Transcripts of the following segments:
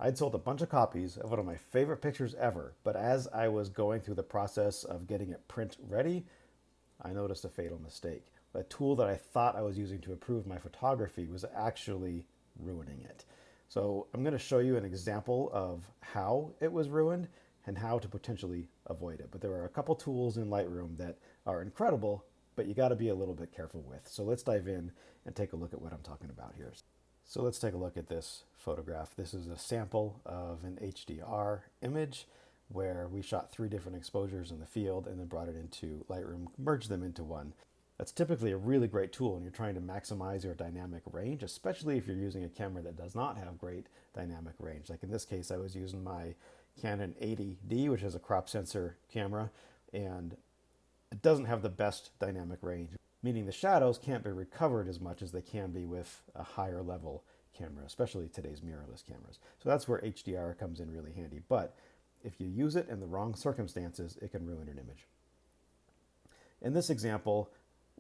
I'd sold a bunch of copies of one of my favorite pictures ever, but as I was going through the process of getting it print ready, I noticed a fatal mistake. A tool that I thought I was using to improve my photography was actually ruining it. So I'm going to show you an example of how it was ruined and how to potentially avoid it. But there are a couple tools in Lightroom that are incredible, but you got to be a little bit careful with. So let's dive in and take a look at what I'm talking about here. So let's take a look at this photograph. This is a sample of an HDR image where we shot 3 different exposures in the field and then brought it into Lightroom, merged them into one. That's typically a really great tool when you're trying to maximize your dynamic range, especially if you're using a camera that does not have great dynamic range. Like in this case, I was using my Canon 80D, which is a crop sensor camera, and it doesn't have the best dynamic range, meaning the shadows can't be recovered as much as they can be with a higher level camera, especially today's mirrorless cameras. So that's where HDR comes in really handy. But if you use it in the wrong circumstances, it can ruin an image. In this example,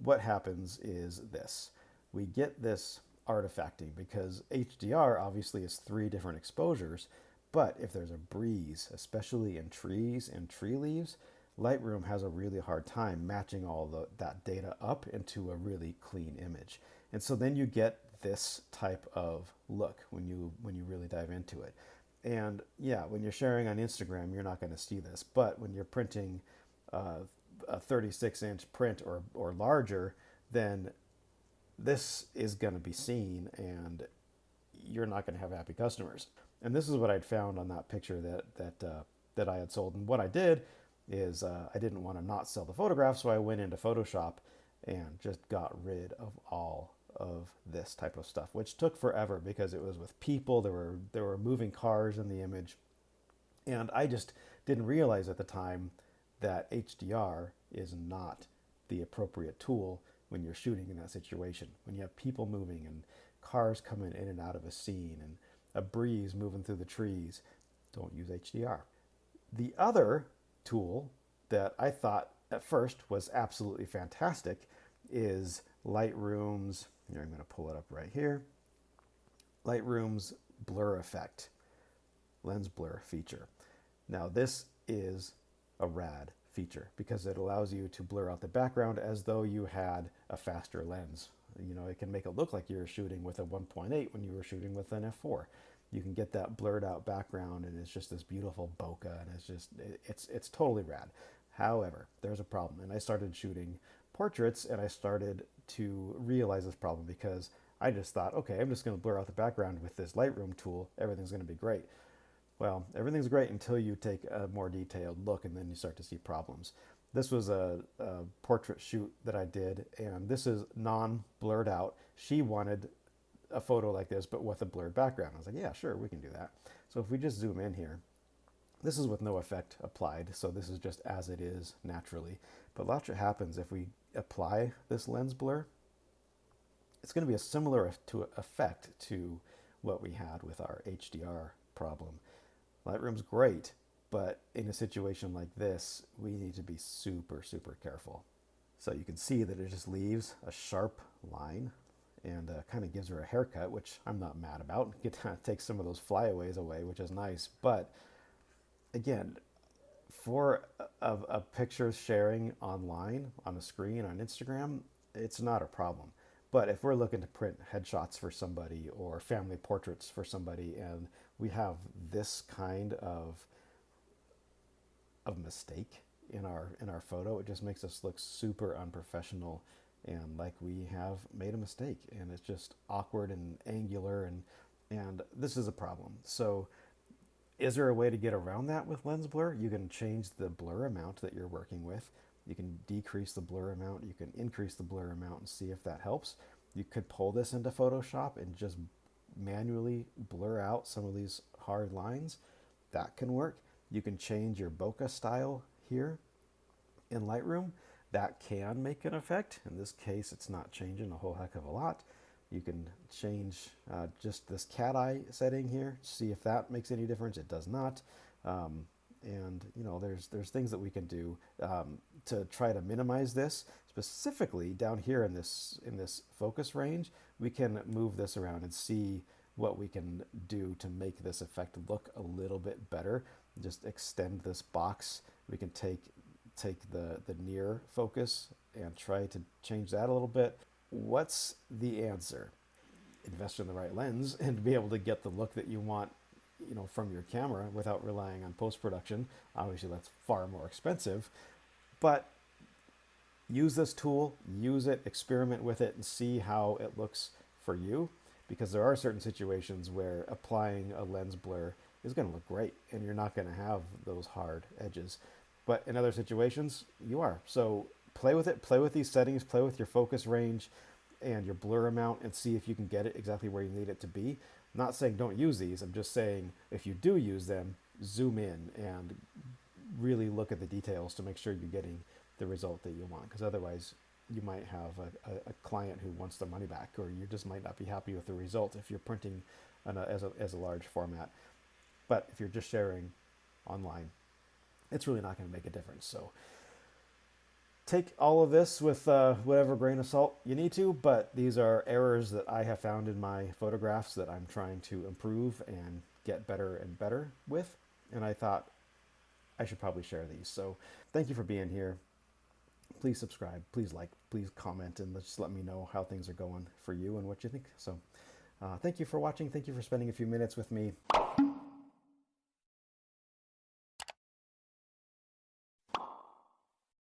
what happens is this. We get this artifacting because HDR obviously is 3 different exposures, but if there's a breeze, especially in trees and tree leaves, Lightroom has a really hard time matching all that data up into a really clean image. And so then you get this type of look when you really dive into it. And yeah, when you're sharing on Instagram, you're not going to see this, but when you're printing a 36-inch print or larger, then this is going to be seen and you're not going to have happy customers. And this is what I'd found on that picture that I had sold. And what I did is I didn't want to not sell the photograph, so I went into Photoshop and just got rid of all of this type of stuff, which took forever because it was with people. There were moving cars in the image, and I just didn't realize at the time that HDR is not the appropriate tool when you're shooting in that situation. When you have people moving and cars coming in and out of a scene and a breeze moving through the trees, don't use HDR. The other tool that I thought at first was absolutely fantastic is Lightroom's, here I'm going to pull it up right here, Lightroom's blur effect, lens blur feature. Now this is a rad feature because it allows you to blur out the background as though you had a faster lens. You know, it can make it look like you're shooting with a 1.8 when you were shooting with an f4. You can get that blurred out background and it's just this beautiful bokeh, and it's totally rad. However, there's a problem, and I started shooting portraits and I started to realize this problem because I just thought, okay, I'm just going to blur out the background with this Lightroom tool. Everything's going to be great. Well, everything's great until you take a more detailed look and then you start to see problems. This was a portrait shoot that I did, and this is non-blurred out. She wanted a photo like this, but with a blurred background. I was like, yeah, sure, we can do that. So if we just zoom in here, this is with no effect applied, so this is just as it is naturally. But watch what happens if we apply this lens blur. It's going to be a similar effect to what we had with our HDR problem. Lightroom's great, but in a situation like this, we need to be super, super careful. So you can see that it just leaves a sharp line and kind of gives her a haircut, which I'm not mad about. It takes some of those flyaways away, which is nice. But again, for a picture sharing online, on a screen, on Instagram, it's not a problem. But if we're looking to print headshots for somebody or family portraits for somebody, and we have this kind of mistake in our photo, it just makes us look super unprofessional and like we have made a mistake, and it's just awkward and angular, and this is a problem. So is there a way to get around that with lens blur? You can change the blur amount that you're working with. You can decrease the blur amount. You can increase the blur amount and see if that helps. You could pull this into Photoshop and just manually blur out some of these hard lines. That can work. You can change your bokeh style here in Lightroom. That can make an effect. In this case, it's not changing a whole heck of a lot. You can change just this cat eye setting here, see if that makes any difference. It does not. And you know, there's things that we can do to try to minimize this. Specifically down here in this focus range, we can move this around and see what we can do to make this effect look a little bit better. Just extend this box. We can take the near focus and try to change that a little bit. What's the answer? Invest in the right lens and be able to get the look that you want, from your camera without relying on post-production. Obviously, that's far more expensive, but use this tool, use it, experiment with it, and see how it looks for you, because there are certain situations where applying a lens blur is going to look great and you're not going to have those hard edges. But in other situations, you are. So play with it, play with these settings, play with your focus range and your blur amount, and see if you can get it exactly where you need it to be. I'm not saying don't use these. I'm just saying if you do use them, zoom in and really look at the details to make sure you're getting the result that you want. Because otherwise, you might have a client who wants their money back, or you just might not be happy with the result if you're printing as a large format. But if you're just sharing online, it's really not going to make a difference. So take all of this with whatever grain of salt you need to, but these are errors that I have found in my photographs that I'm trying to improve and get better and better with. And I thought I should probably share these. So thank you for being here. Please subscribe, please like, please comment, and just let me know how things are going for you and what you think. So thank you for watching. Thank you for spending a few minutes with me.